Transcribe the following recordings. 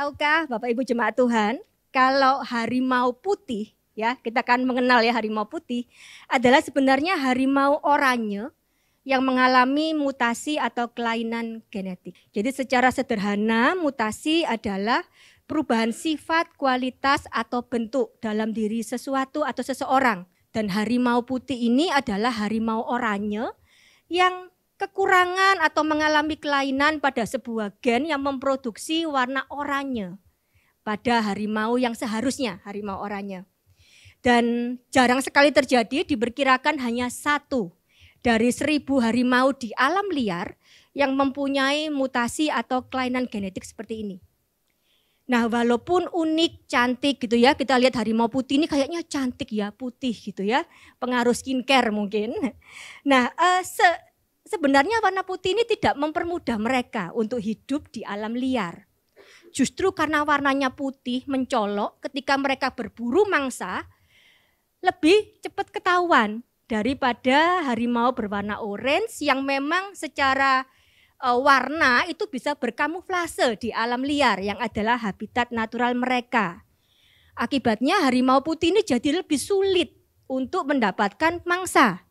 Tahukah Bapak Ibu jemaat Tuhan, kalau harimau putih, ya kita kan mengenal ya harimau putih, adalah sebenarnya harimau oranye yang mengalami mutasi atau kelainan genetik. Jadi secara sederhana mutasi adalah perubahan sifat, kualitas atau bentuk dalam diri sesuatu atau seseorang. Dan harimau putih ini adalah harimau oranye yang kekurangan atau mengalami kelainan pada sebuah gen yang memproduksi warna oranye pada harimau yang seharusnya harimau oranye. Dan jarang sekali terjadi, diperkirakan hanya 1 dari 1000 harimau di alam liar yang mempunyai mutasi atau kelainan genetik seperti ini. Nah, walaupun unik, cantik gitu ya, kita lihat harimau putih ini kayaknya cantik ya, putih gitu ya, pengaruh skincare mungkin. Nah, sebenarnya warna putih ini tidak mempermudah mereka untuk hidup di alam liar. Justru karena warnanya putih mencolok ketika mereka berburu mangsa, lebih cepat ketahuan daripada harimau berwarna orange yang memang secara warna itu bisa berkamuflase di alam liar yang adalah habitat natural mereka. Akibatnya harimau putih ini jadi lebih sulit untuk mendapatkan mangsa.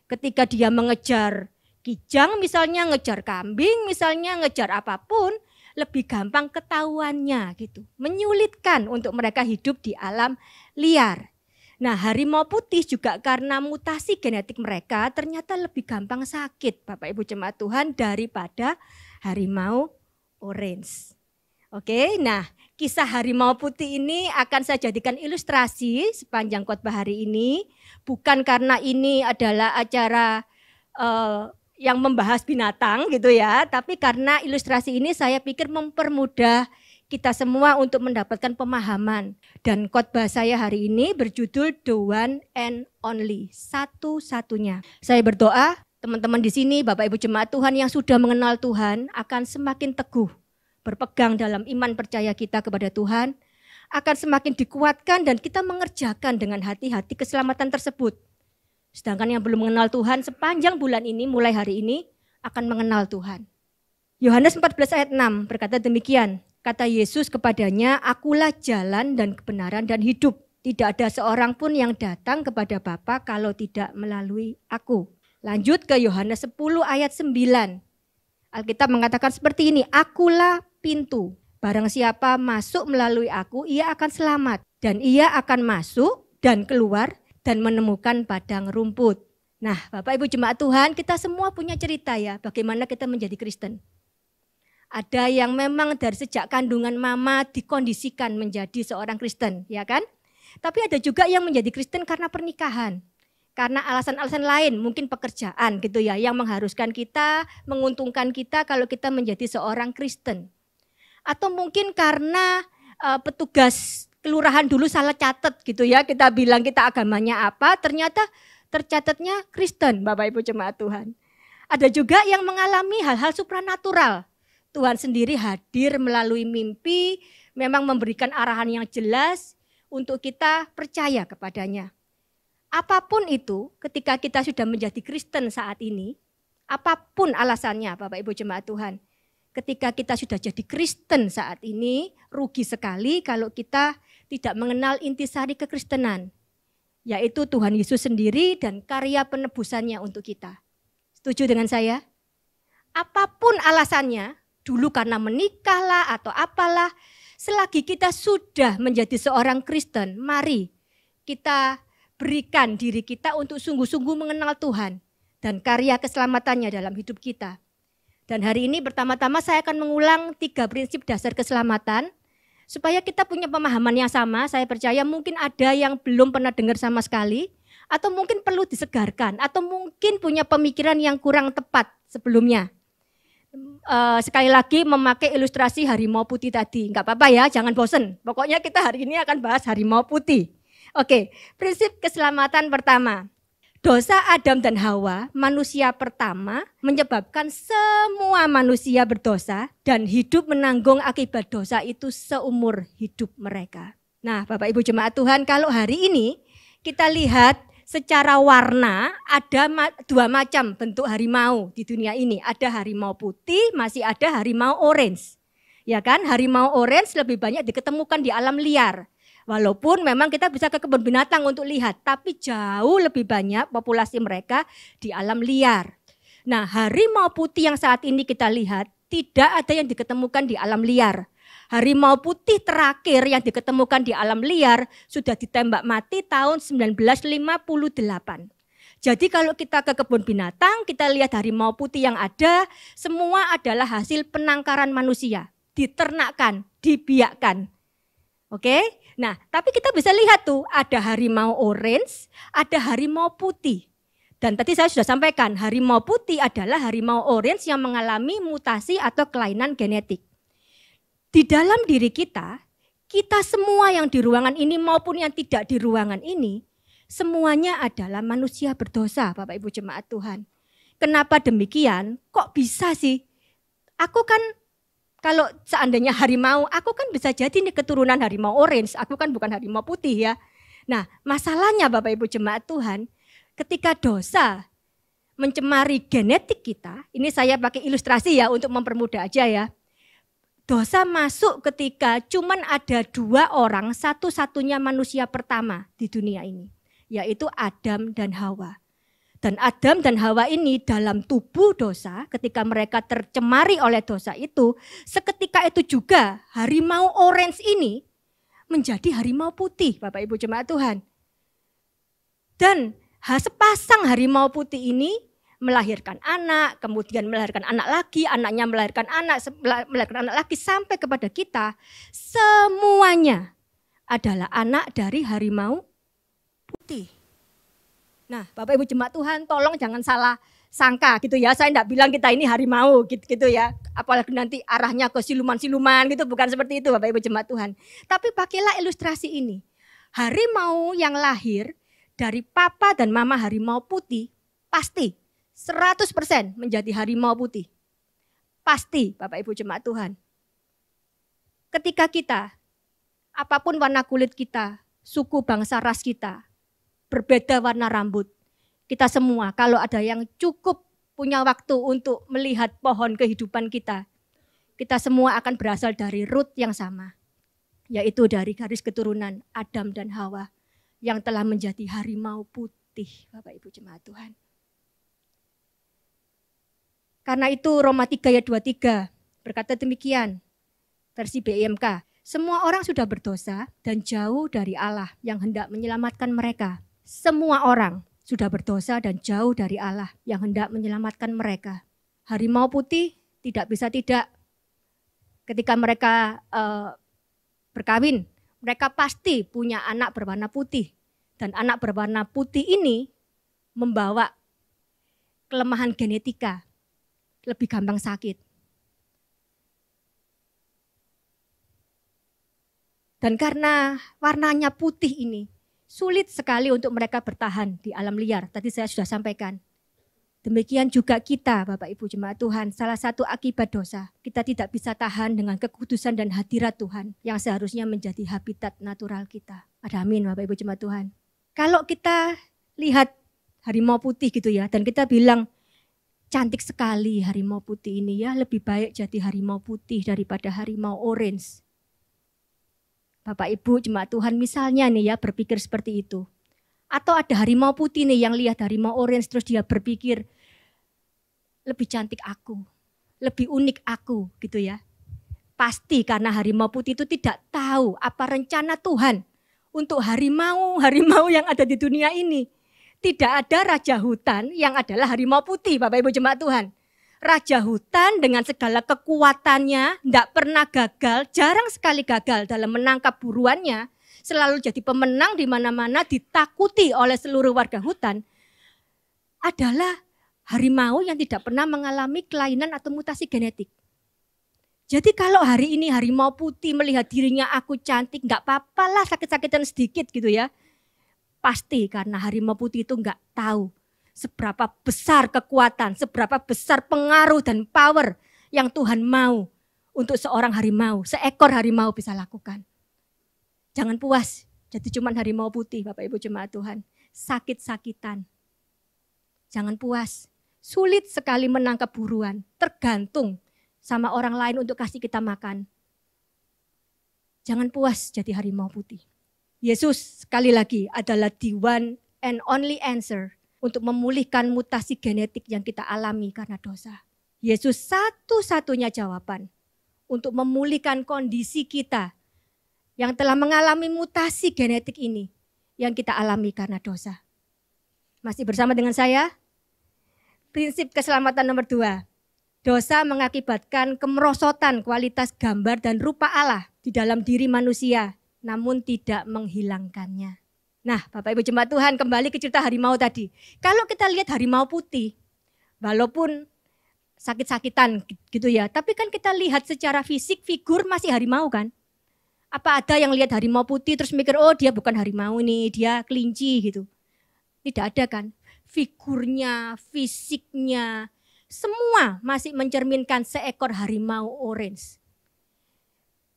Ketika dia mengejar kijang misalnya, ngejar kambing misalnya, ngejar apapun, lebih gampang ketahuannya gitu. Menyulitkan untuk mereka hidup di alam liar. Nah, harimau putih juga karena mutasi genetik mereka ternyata lebih gampang sakit Bapak Ibu jemaat Tuhan daripada harimau orange. Oke, nah kisah harimau putih ini akan saya jadikan ilustrasi sepanjang khotbah hari ini. Bukan karena ini adalah acara yang membahas binatang gitu ya, tapi karena ilustrasi ini saya pikir mempermudah kita semua untuk mendapatkan pemahaman. Dan khotbah saya hari ini berjudul The One and Only, satu-satunya. Saya berdoa teman-teman di sini, Bapak Ibu jemaat Tuhan yang sudah mengenal Tuhan akan semakin teguh berpegang dalam iman percaya kita kepada Tuhan, akan semakin dikuatkan dan kita mengerjakan dengan hati-hati keselamatan tersebut. Sedangkan yang belum mengenal Tuhan sepanjang bulan ini, mulai hari ini akan mengenal Tuhan. Yohanes 14 ayat 6 berkata demikian. Kata Yesus kepadanya, akulah jalan dan kebenaran dan hidup. Tidak ada seorang pun yang datang kepada Bapa kalau tidak melalui aku. Lanjut ke Yohanes 10 ayat 9. Alkitab mengatakan seperti ini, akulah pintu. Barang siapa masuk melalui aku, ia akan selamat. Dan ia akan masuk dan keluar dan menemukan padang rumput. Nah, Bapak Ibu jemaat Tuhan, kita semua punya cerita ya, bagaimana kita menjadi Kristen. Ada yang memang dari sejak kandungan mama dikondisikan menjadi seorang Kristen, ya kan? Tapi ada juga yang menjadi Kristen karena pernikahan. Karena alasan-alasan lain, mungkin pekerjaan gitu ya, yang mengharuskan kita, menguntungkan kita kalau kita menjadi seorang Kristen. Atau mungkin karena petugas kelurahan dulu salah catat gitu ya, kita bilang kita agamanya apa, ternyata tercatatnya Kristen, Bapak Ibu jemaat Tuhan. Ada juga yang mengalami hal-hal supranatural. Tuhan sendiri hadir melalui mimpi, memang memberikan arahan yang jelas untuk kita percaya kepadanya. Apapun itu, ketika kita sudah menjadi Kristen saat ini, apapun alasannya Bapak Ibu jemaat Tuhan, ketika kita sudah jadi Kristen saat ini, rugi sekali kalau kita tidak mengenal intisari kekristenan, yaitu Tuhan Yesus sendiri dan karya penebusannya untuk kita. Setuju dengan saya? Apapun alasannya, dulu karena menikah lah atau apalah, selagi kita sudah menjadi seorang Kristen, mari kita berikan diri kita untuk sungguh-sungguh mengenal Tuhan dan karya keselamatannya dalam hidup kita. Dan hari ini pertama-tama saya akan mengulang 3 prinsip dasar keselamatan, supaya kita punya pemahaman yang sama. Saya percaya mungkin ada yang belum pernah dengar sama sekali, atau mungkin perlu disegarkan, atau mungkin punya pemikiran yang kurang tepat sebelumnya. Sekali lagi memakai ilustrasi harimau putih tadi, enggak apa-apa ya, jangan bosen. Pokoknya kita hari ini akan bahas harimau putih. Oke, prinsip keselamatan pertama. Dosa Adam dan Hawa, manusia pertama, menyebabkan semua manusia berdosa dan hidup menanggung akibat dosa itu seumur hidup mereka. Nah, Bapak Ibu jemaat Tuhan, kalau hari ini kita lihat secara warna ada 2 macam bentuk harimau di dunia ini. Ada harimau putih, masih ada harimau orange. Ya kan, harimau orange lebih banyak diketemukan di alam liar. Walaupun memang kita bisa ke kebun binatang untuk lihat, tapi jauh lebih banyak populasi mereka di alam liar. Nah, harimau putih yang saat ini kita lihat tidak ada yang diketemukan di alam liar. Harimau putih terakhir yang diketemukan di alam liar sudah ditembak mati tahun 1958. Jadi kalau kita ke kebun binatang, kita lihat harimau putih yang ada, semua adalah hasil penangkaran manusia, diternakkan, dibiakkan. Oke? Nah, tapi kita bisa lihat tuh, ada harimau orange, ada harimau putih. Dan tadi saya sudah sampaikan, harimau putih adalah harimau orange yang mengalami mutasi atau kelainan genetik. Di dalam diri kita semua yang di ruangan ini maupun yang tidak di ruangan ini, semuanya adalah manusia berdosa, Bapak Ibu jemaat Tuhan. Kenapa demikian? Kok bisa sih? Aku kan kalau seandainya harimau, aku kan bisa jadi nih keturunan harimau orange, aku kan bukan harimau putih ya. Nah, masalahnya Bapak Ibu jemaat Tuhan, ketika dosa mencemari genetik kita, ini saya pakai ilustrasi ya untuk mempermudah aja ya. Dosa masuk ketika cuman ada 2 orang satu-satunya manusia pertama di dunia ini, yaitu Adam dan Hawa. Dan Adam dan Hawa ini dalam tubuh dosa, ketika mereka tercemari oleh dosa itu, seketika itu juga harimau orange ini menjadi harimau putih, Bapak Ibu jemaat Tuhan. Dan sepasang harimau putih ini melahirkan anak, kemudian melahirkan anak lagi, anaknya melahirkan anak lagi, sampai kepada kita, semuanya adalah anak dari harimau putih. Nah, Bapak Ibu jemaat Tuhan, tolong jangan salah sangka gitu ya. Saya tidak bilang kita ini harimau gitu ya. Apalagi nanti arahnya ke siluman-siluman gitu, bukan seperti itu Bapak Ibu jemaat Tuhan. Tapi pakailah ilustrasi ini. Harimau yang lahir dari papa dan mama harimau putih pasti 100% menjadi harimau putih. Pasti Bapak Ibu jemaat Tuhan. Ketika kita, apapun warna kulit kita, suku bangsa ras kita, berbeda warna rambut, kita semua kalau ada yang cukup punya waktu untuk melihat pohon kehidupan kita semua akan berasal dari root yang sama, yaitu dari garis keturunan Adam dan Hawa yang telah menjadi harimau putih, Bapak Ibu jemaat Tuhan. Karena itu Roma 3 ayat 23 berkata demikian, versi BIMK, semua orang sudah berdosa dan jauh dari Allah yang hendak menyelamatkan mereka. Semua orang sudah berdosa dan jauh dari Allah yang hendak menyelamatkan mereka. Harimau putih tidak bisa tidak. Ketika mereka berkawin, mereka pasti punya anak berwarna putih. Dan anak berwarna putih ini membawa kelemahan genetika, lebih gampang sakit. Dan karena warnanya putih ini, sulit sekali untuk mereka bertahan di alam liar. Tadi saya sudah sampaikan. Demikian juga kita, Bapak Ibu jemaat Tuhan, salah satu akibat dosa, kita tidak bisa tahan dengan kekudusan dan hadirat Tuhan yang seharusnya menjadi habitat natural kita. Ada amin Bapak Ibu jemaat Tuhan. Kalau kita lihat harimau putih gitu ya, dan kita bilang, cantik sekali harimau putih ini ya, lebih baik jadi harimau putih daripada harimau orange. Bapak Ibu jemaat Tuhan misalnya nih ya berpikir seperti itu. Atau ada harimau putih nih yang lihat harimau orange terus dia berpikir lebih cantik aku, lebih unik aku gitu ya. Pasti karena harimau putih itu tidak tahu apa rencana Tuhan untuk harimau yang ada di dunia ini. Tidak ada raja hutan yang adalah harimau putih, Bapak Ibu jemaat Tuhan. Raja hutan dengan segala kekuatannya, tidak pernah gagal, jarang sekali gagal dalam menangkap buruannya, selalu jadi pemenang di mana-mana, ditakuti oleh seluruh warga hutan, adalah harimau yang tidak pernah mengalami kelainan atau mutasi genetik. Jadi kalau hari ini harimau putih melihat dirinya aku cantik, nggak apa-apa lah sakit-sakitan sedikit gitu ya. Pasti karena harimau putih itu nggak tahu seberapa besar kekuatan, seberapa besar pengaruh dan power yang Tuhan mau untuk seorang harimau, seekor harimau bisa lakukan. Jangan puas, jadi cuma harimau putih Bapak Ibu jemaat Tuhan. Sakit-sakitan. Jangan puas, sulit sekali menangkap buruan, tergantung sama orang lain untuk kasih kita makan. Jangan puas jadi harimau putih. Yesus sekali lagi adalah the one and only answer untuk memulihkan mutasi genetik yang kita alami karena dosa. Yesus satu-satunya jawaban untuk memulihkan kondisi kita yang telah mengalami mutasi genetik ini yang kita alami karena dosa. Masih bersama dengan saya? Prinsip keselamatan nomor 2. Dosa mengakibatkan kemerosotan kualitas gambar dan rupa Allah di dalam diri manusia, namun tidak menghilangkannya. Nah, Bapak Ibu jemaat Tuhan, kembali ke cerita harimau tadi. Kalau kita lihat harimau putih, walaupun sakit-sakitan gitu ya, tapi kan kita lihat secara fisik, figur masih harimau kan. Apa ada yang lihat harimau putih terus mikir, oh dia bukan harimau nih, dia kelinci gitu. Tidak ada kan. Figurnya, fisiknya, semua masih mencerminkan seekor harimau orange.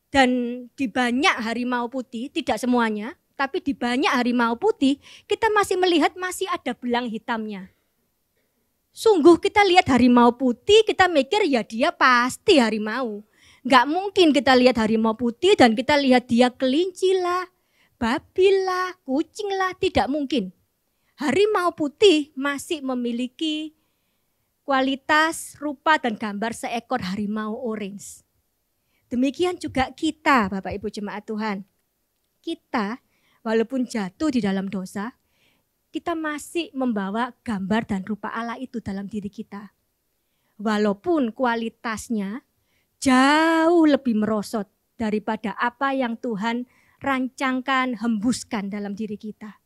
Dan di banyak harimau putih, tidak semuanya, tapi di banyak harimau putih kita masih melihat masih ada belang hitamnya. Sungguh kita lihat harimau putih, kita mikir ya dia pasti harimau. Nggak mungkin kita lihat harimau putih dan kita lihat dia kelinci lah, babi lah, kucing lah, tidak mungkin. Harimau putih masih memiliki kualitas, rupa dan gambar seekor harimau orange. Demikian juga kita, Bapak Ibu jemaat Tuhan. Kita walaupun jatuh di dalam dosa, kita masih membawa gambar dan rupa Allah itu dalam diri kita. Walaupun kualitasnya jauh lebih merosot daripada apa yang Tuhan rancangkan, hembuskan dalam diri kita.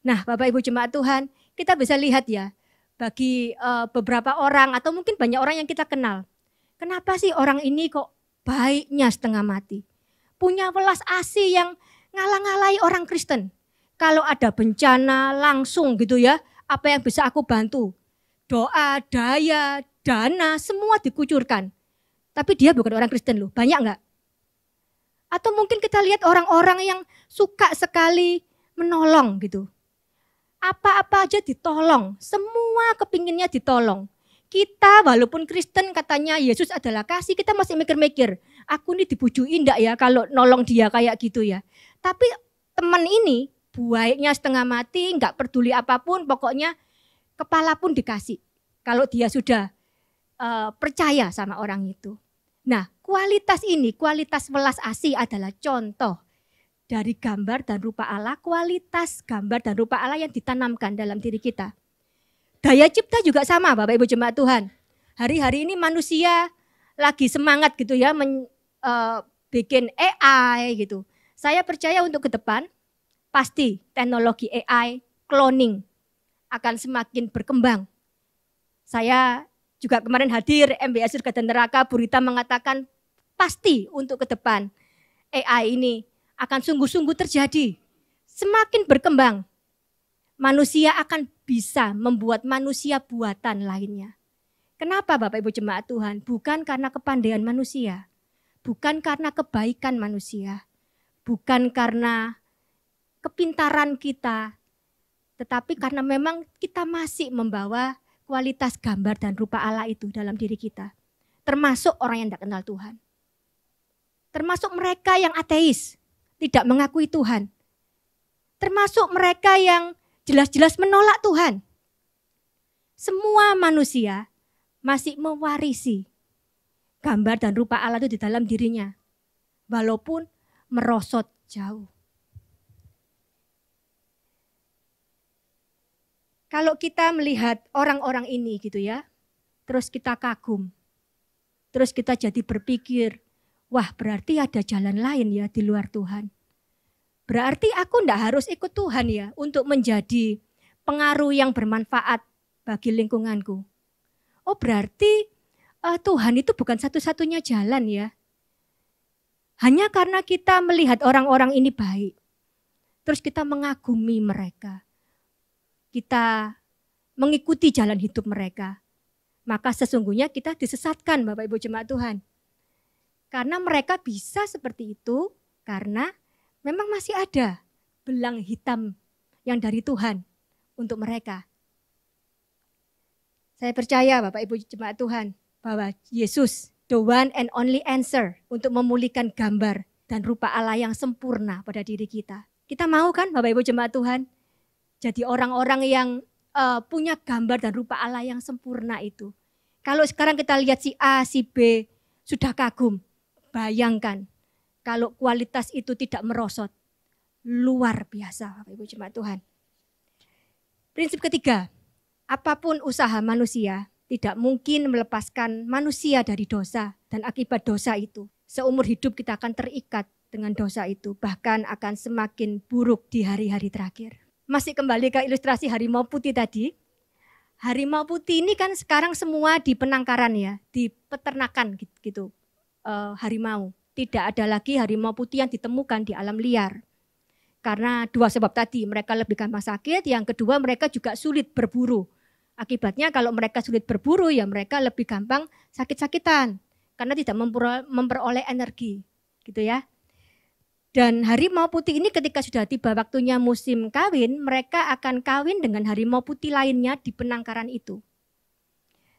Nah, Bapak Ibu jemaat Tuhan, kita bisa lihat ya, bagi beberapa orang atau mungkin banyak orang yang kita kenal. Kenapa sih orang ini kok baiknya setengah mati? Punya welas asih yang ngalah-ngalahi orang Kristen. Kalau ada bencana langsung gitu ya, apa yang bisa aku bantu? Doa, daya, dana, semua dikucurkan. Tapi dia bukan orang Kristen loh, banyak enggak? Atau mungkin kita lihat orang-orang yang suka sekali menolong gitu. Apa-apa aja ditolong, semua kepinginnya ditolong. Kita walaupun Kristen katanya Yesus adalah kasih, kita masih mikir-mikir, aku ini dibujuin enggak ya kalau nolong dia kayak gitu ya. Tapi teman ini baiknya setengah mati, enggak peduli apapun, pokoknya kepala pun dikasih. Kalau dia sudah percaya sama orang itu. Nah, kualitas ini, kualitas welas asih adalah contoh dari gambar dan rupa Allah, kualitas gambar dan rupa Allah yang ditanamkan dalam diri kita. Daya cipta juga sama Bapak Ibu jemaat Tuhan. Hari-hari ini manusia lagi semangat gitu ya, bikin AI gitu. Saya percaya untuk ke depan, pasti teknologi AI, cloning akan semakin berkembang. Saya juga kemarin hadir MBS Surga dan Neraka, Bu Rita mengatakan pasti untuk ke depan AI ini akan sungguh-sungguh terjadi. Semakin berkembang, manusia akan bisa membuat manusia buatan lainnya. Kenapa Bapak Ibu jemaat Tuhan? Bukan karena kepandaian manusia, bukan karena kebaikan manusia, bukan karena kepintaran kita, tetapi karena memang kita masih membawa kualitas gambar dan rupa Allah itu dalam diri kita. Termasuk orang yang tidak kenal Tuhan. Termasuk mereka yang ateis, tidak mengakui Tuhan. Termasuk mereka yang jelas-jelas menolak Tuhan. Semua manusia masih mewarisi gambar dan rupa Allah itu di dalam dirinya. Walaupun merosot jauh. Kalau kita melihat orang-orang ini gitu ya, terus kita kagum. Terus kita jadi berpikir, wah berarti ada jalan lain ya di luar Tuhan. Berarti aku enggak harus ikut Tuhan ya untuk menjadi pengaruh yang bermanfaat bagi lingkunganku. Oh berarti Tuhan itu bukan satu-satunya jalan ya. Hanya karena kita melihat orang-orang ini baik, terus kita mengagumi mereka. Kita mengikuti jalan hidup mereka. Maka sesungguhnya kita disesatkan Bapak Ibu jemaat Tuhan. Karena mereka bisa seperti itu karena memang masih ada belang hitam yang dari Tuhan untuk mereka. Saya percaya Bapak Ibu jemaat Tuhan bahwa Yesus the one and only answer untuk memulihkan gambar dan rupa Allah yang sempurna pada diri kita. Kita mau kan Bapak Ibu jemaat Tuhan? Jadi orang-orang yang punya gambar dan rupa Allah yang sempurna itu. Kalau sekarang kita lihat si A, si B sudah kagum. Bayangkan kalau kualitas itu tidak merosot. Luar biasa Bapak Ibu jemaat Tuhan. Prinsip ketiga, apapun usaha manusia tidak mungkin melepaskan manusia dari dosa dan akibat dosa itu. Seumur hidup kita akan terikat dengan dosa itu, bahkan akan semakin buruk di hari-hari terakhir. Masih kembali ke ilustrasi harimau putih tadi. Harimau putih ini kan sekarang semua di penangkaran ya, di peternakan gitu. Harimau. Tidak ada lagi harimau putih yang ditemukan di alam liar. Karena dua sebab tadi, mereka lebih gampang sakit, yang kedua mereka juga sulit berburu. Akibatnya kalau mereka sulit berburu ya mereka lebih gampang sakit-sakitan. Karena tidak memperoleh energi, gitu ya. Dan harimau putih ini ketika sudah tiba waktunya musim kawin, mereka akan kawin dengan harimau putih lainnya di penangkaran itu.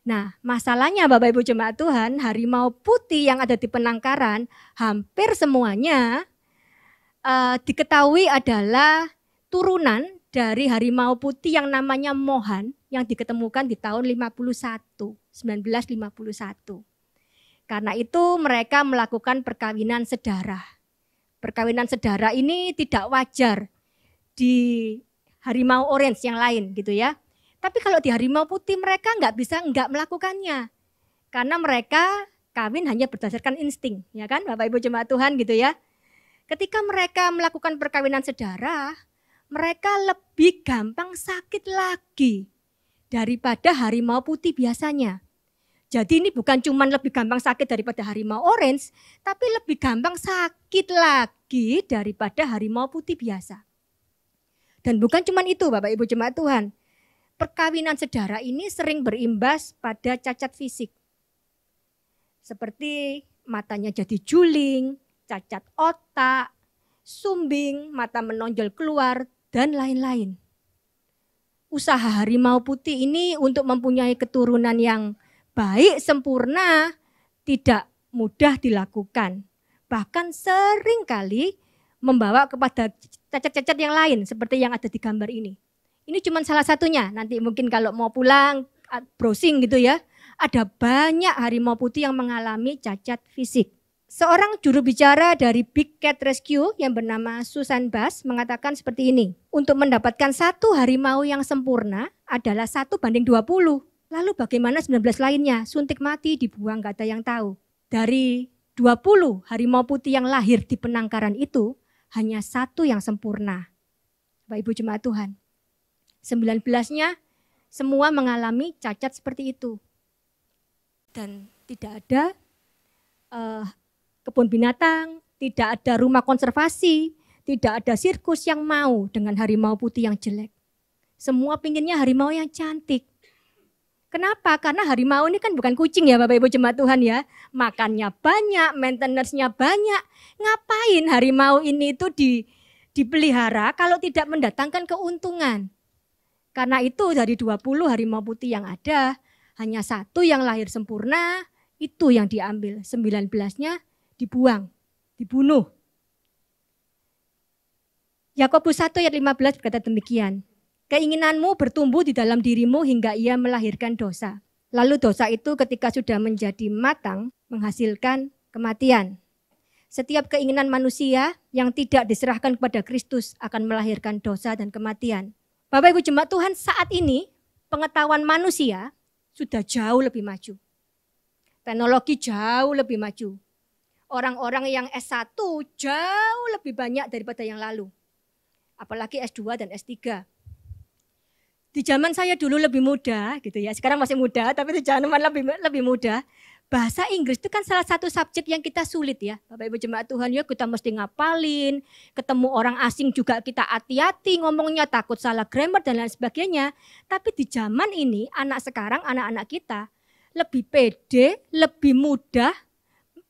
Nah, masalahnya Bapak Ibu jemaat Tuhan, harimau putih yang ada di penangkaran hampir semuanya diketahui adalah turunan dari harimau putih yang namanya Mohan yang diketemukan di tahun 1951. Karena itu mereka melakukan perkawinan sedara. Perkawinan sedara ini tidak wajar di harimau orange yang lain gitu ya. Tapi kalau di harimau putih mereka nggak melakukannya. Karena mereka kawin hanya berdasarkan insting, ya kan Bapak Ibu jemaat Tuhan gitu ya. Ketika mereka melakukan perkawinan sedara, mereka lebih gampang sakit lagi daripada harimau putih biasanya. Jadi ini bukan cuma lebih gampang sakit daripada harimau orange, tapi lebih gampang sakit lagi daripada harimau putih biasa. Dan bukan cuma itu Bapak Ibu jemaat Tuhan. Perkawinan sedara ini sering berimbas pada cacat fisik. Seperti matanya jadi juling, cacat otak, sumbing, mata menonjol keluar, dan lain-lain. Usaha harimau putih ini untuk mempunyai keturunan yang baik, sempurna, tidak mudah dilakukan. Bahkan seringkali membawa kepada cacat-cacat yang lain seperti yang ada di gambar ini. Ini cuma salah satunya, nanti mungkin kalau mau pulang, browsing gitu ya, ada banyak harimau putih yang mengalami cacat fisik. Seorang juru bicara dari Big Cat Rescue yang bernama Susan Bass mengatakan seperti ini. Untuk mendapatkan satu harimau yang sempurna adalah 1:20. Lalu bagaimana 19 lainnya? Suntik mati, dibuang, gak ada yang tahu. Dari 20 harimau putih yang lahir di penangkaran itu, hanya satu yang sempurna. Bapak Ibu jemaat Tuhan. 19-nya semua mengalami cacat seperti itu. Dan tidak ada kebun binatang, tidak ada rumah konservasi, tidak ada sirkus yang mau dengan harimau putih yang jelek. Semua pinginnya harimau yang cantik. Kenapa? Karena harimau ini kan bukan kucing ya Bapak Ibu jemaat Tuhan ya. Makannya banyak, maintenance-nya banyak. Ngapain harimau ini itu dipelihara kalau tidak mendatangkan keuntungan? Karena itu dari 20 harimau putih yang ada, hanya satu yang lahir sempurna, itu yang diambil. 19-nya dibuang, dibunuh. Yakobus 1 ayat 15 berkata demikian. Keinginanmu bertumbuh di dalam dirimu hingga ia melahirkan dosa. Lalu dosa itu ketika sudah menjadi matang menghasilkan kematian. Setiap keinginan manusia yang tidak diserahkan kepada Kristus akan melahirkan dosa dan kematian. Bapak Ibu jemaat Tuhan, saat ini pengetahuan manusia sudah jauh lebih maju. Teknologi jauh lebih maju. Orang-orang yang S1 jauh lebih banyak daripada yang lalu. Apalagi S2 dan S3. Di zaman saya dulu lebih muda gitu ya, sekarang masih muda tapi di zaman lebih muda. Bahasa Inggris itu kan salah satu subjek yang kita sulit ya. Bapak Ibu jemaat Tuhan ya, kita mesti ngapalin, ketemu orang asing juga kita hati-hati ngomongnya, takut salah grammar dan lain sebagainya. Tapi di zaman ini anak sekarang, anak-anak kita lebih pede, lebih mudah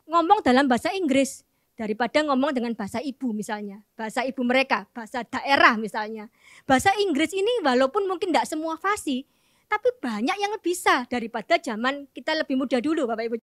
ngomong dalam bahasa Inggris daripada ngomong dengan bahasa ibu misalnya, bahasa ibu mereka, bahasa daerah misalnya. Bahasa Inggris ini walaupun mungkin tidak semua fasih, tapi banyak yang bisa daripada zaman kita lebih muda dulu Bapak Ibu.